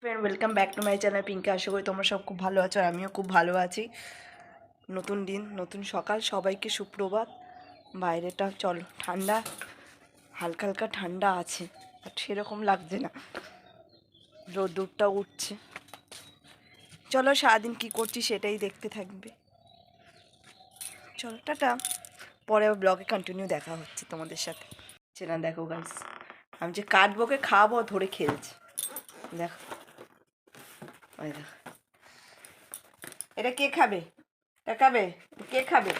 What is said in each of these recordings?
Friend welcome back to my channel Pinky. আশা করি তোমরা সব খুব ভালো আছো আর আমিও খুব ভালো আছি। নতুন দিন নতুন সকাল, সবাইকে সুপ্রভাত। বাইরেটা চলো ঠান্ডা, হালকা হালকা ঠান্ডা আছে, আর সেরকম লাগছে না, রোদ্দুরটা উঠছে। চলো সারাদিন কী করছি সেটাই দেখতে থাকবে। চলো টাটা, পরে ব্লগে কন্টিনিউ দেখা হচ্ছে তোমাদের সাথে। না দেখো গাইস, আমি যে কাটবোকে খাওয়াবো ধরে খেলছে, দেখো ওই দেখো। এটা কে খাবে? এটা খাবে? কে খাবে?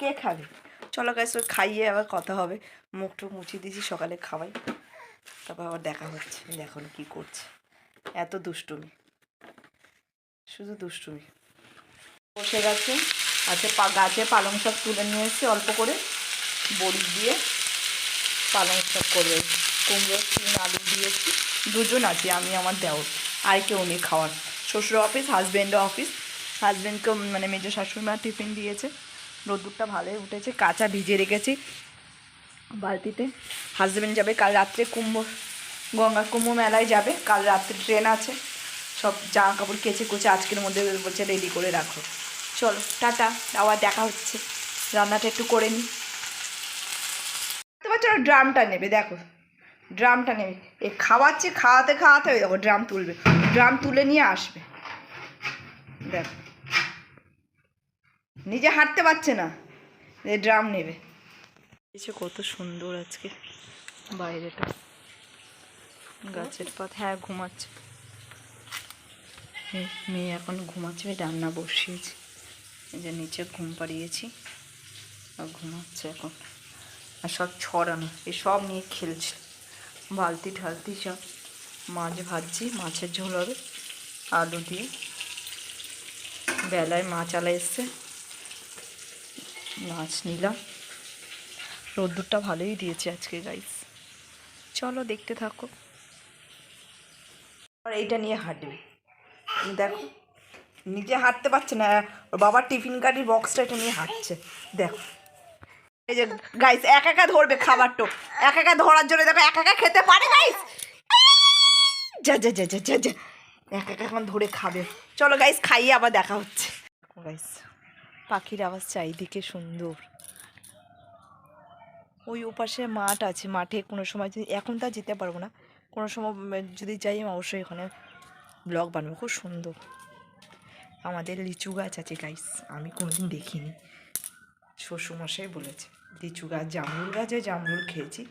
কে খাবে? চলো গাইস, ওই খাইয়ে আবার কথা হবে। মুখ টুক মুছিয়ে দিয়েছি, সকালে খাওয়াই, তারপর আবার দেখা হচ্ছে। দেখো না কী করছে, এত দুষ্টুমি, শুধু দুষ্টুমি। বসে গেছে, আজকে গাছে পালং শাক তুলে নিয়ে এসেছি অল্প করে, বড়ি দিয়ে পালং শাক করে, কুমড়ো সিম আলু দিয়েছি। দুজন আছি, আমি আমার দেওর, আর কেউ নেই খাওয়ার। শ্বশুর অফিস, হাজব্যান্ডও অফিস। হাজব্যান্ডকেও মানে মেজো শাশুড়ি মা টিফিন দিয়েছে। রোদ্দুরটা ভালোই উঠেছে, কাঁচা ভিজিয়ে রেখেছি বালতিতে। হাজব্যান্ড যাবে কাল রাত্রে গঙ্গা কুম্ভ মেলায় যাবে, কাল রাত্রে ট্রেন আছে। সব জামা কাপড় কেচে কুচে আজকের মধ্যে বলছে রেডি করে রাখো। চলো টাটা, আবার দেখা হচ্ছে। রান্নাটা একটু করে নিই। তোমার চলো, ড্রামটা নেবে, দেখো ড্রামটা নেবে। এ খাওয়াচ্ছে, খাওয়াতে খাওয়াতে ওই দেখো ড্রাম তুলবে, ড্রাম তুলে নিয়ে আসবে। দেখো নিজে হাঁটতে পারছে না, ড্রাম নেবে। এসে কত সুন্দর আজকে বাইরেটা, গাছের পাত। হ্যাঁ ঘুমাচ্ছে মেয়ে, এখন ঘুমাচ্ছে। রান্না বসিয়েছি, এই যে নিচে ঘুম পাড়িয়েছি, আর ঘুমাচ্ছে এখন। আর সব ছড়ানো, এই সব নিয়ে খেলছে, বালতি ঢালতি সব। মাছ ভাজছি, মাছের ঝোল হবে আলু দিয়ে। বেলায় মাছ আলা এসছে, মাছ নিলাম। রোদ্দুরটা ভালোই দিয়েছে আজকে গাইস। চলো দেখতে থাকো। আর এইটা নিয়ে হাঁটবে, দেখো নিজে হাঁটতে পারছে না, ওর বাবার টিফিন গাড়ির বক্সটা এটা নিয়ে হাঁটছে। দেখো এই যে গাইস, একা একা ধরবে খাবারটা, একা একা ধরার জন্য দেখো একা একা খেতে পারে গাইস। যা যা যা যা যা যা, একা একা এখন ধরে খাবে। চলো গাইস খাইয়ে আবার দেখা হচ্ছে। গাইস পাখির আওয়াজ চারিদিকে সুন্দর। ওই ওপাশে মাঠ আছে, মাঠে কোনো সময় যদি, এখন তা যেতে পারবো না, কোনো সময় যদি যাই আমি অবশ্যই ওখানে ব্লগ বানাবো। খুব সুন্দর। আমাদের লিচু গাছ আছে গাইস, আমি কোনোদিন দেখিনি, শ্বশুরমশাই বলেছে। লিচু গাছ, জামরুল গাছে জামরুল খেয়েছি।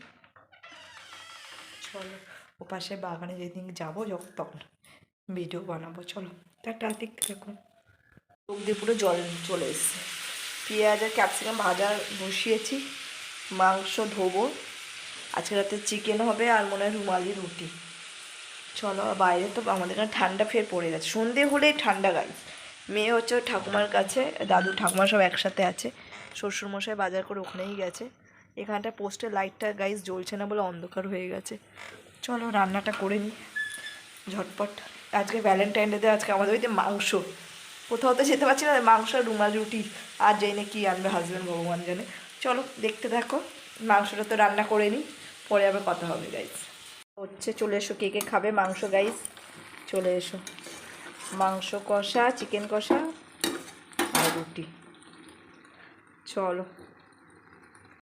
চলো ওপাশে বাগানে যেদিন যাবো যখন তখন ভিডিও বানাবো। চলো টাটা, দেখতে দেখুন। চোখ দিয়ে পুরো জল চলে এসছে। পেঁয়াজ আর ক্যাপসিকাম ভাজা বসিয়েছি, মাংস ধোবো। আজকে রাতে চিকেন হবে, আর মনে হয় রুমালি রুটি। চলো, বাইরে তো আমাদের এখানে ঠান্ডা ফের পড়ে গেছে, সন্ধে হলেই ঠান্ডা গাই। মেয়ে হচ্ছে ঠাকুমার কাছে, দাদু ঠাকুমা সব একসাথে আছে। শ্বশুরমশাই বাজার করে ওখানেই গেছে। এখানটা পোস্টের লাইটটা গাইস জ্বলছে না বলে অন্ধকার হয়ে গেছে। চলো রান্নাটা করে নিই ঝটপট। আজকে ভ্যালেন্টাইন ডেতে আজকে আমাদের বাড়িতে মাংস। কোথাও তো যেতে পারছি না, মাংস আর রুমাল রুটি, আর জেনে কি আনবে হাজব্যান্ড ভগবান জানে। চলো দেখতে থাকো, মাংসটা তো রান্না করে নিই, পরে আবার কথা হবে গাইস। হচ্ছে, চলে এসো কে কে খাবে মাংস গাইস, চলে এসো। মাংস কষা, চিকেন কষা আর রুটি। চলো।